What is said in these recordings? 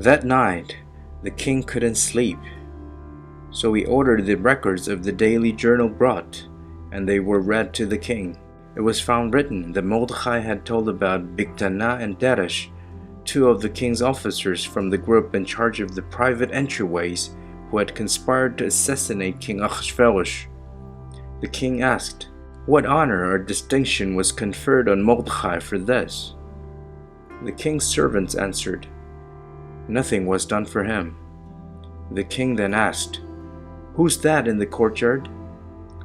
That night, the king couldn't sleep, so he ordered the records of the daily journal brought, and they were read to the king. It was found written that Mordekhai had told about Bigtana and Teresh, two of the king's officers from the group in charge of the private entryways, who had conspired to assassinate King Achashverosh. The king asked, what honor or distinction was conferred on Mordekhai for this? The king's servants answered, nothing was done for him. The king then asked, who's that in the courtyard?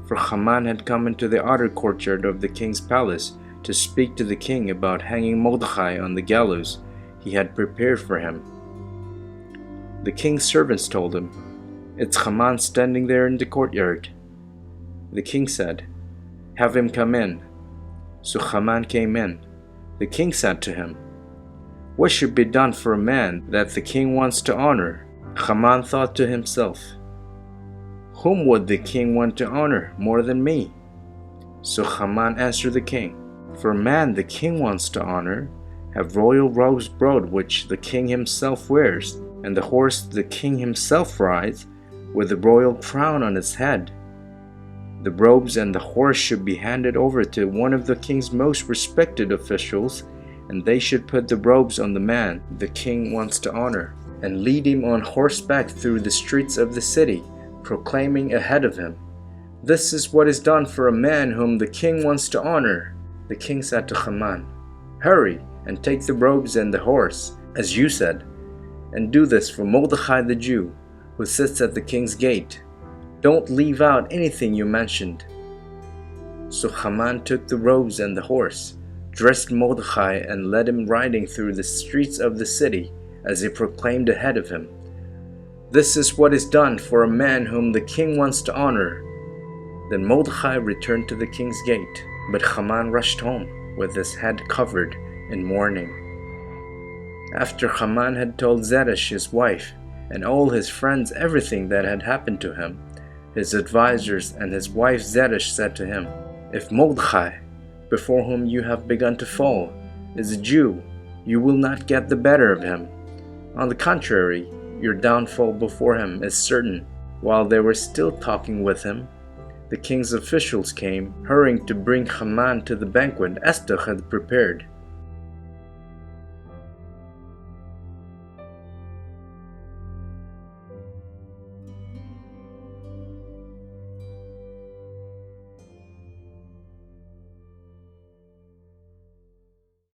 For Haman had come into the outer courtyard of the king's palace to speak to the king about hanging Mordekhai on the gallows he had prepared for him. The king's servants told him, it's Haman standing there in the courtyard. The king said, have him come in. So Haman came in. The king said to him, what should be done for a man that the king wants to honor? Haman thought to himself, whom would the king want to honor more than me? So Haman answered the king, for a man the king wants to honor, have royal robes brought which the king himself wears, and the horse the king himself rides, with the royal crown on its head. The robes and the horse should be handed over to one of the king's most respected officials, and they should put the robes on the man the king wants to honor, and lead him on horseback through the streets of the city, proclaiming ahead of him, this is what is done for a man whom the king wants to honor. The king said to Haman, hurry and take the robes and the horse, as you said, and do this for Mordekhai the Jew, who sits at the king's gate. Don't leave out anything you mentioned. So Haman took the robes and the horse, dressed Mordekhai, and led him riding through the streets of the city as he proclaimed ahead of him, this is what is done for a man whom the king wants to honor. Then Mordekhai returned to the king's gate, but Haman rushed home with his head covered in mourning. After Haman had told Zeresh his wife and all his friends everything that had happened to him, his advisors and his wife Zeresh said to him, if Mordekhai, before whom you have begun to fall, is a Jew, you will not get the better of him. On the contrary, your downfall before him is certain. While they were still talking with him, the king's officials came, hurrying to bring Haman to the banquet Esther had prepared.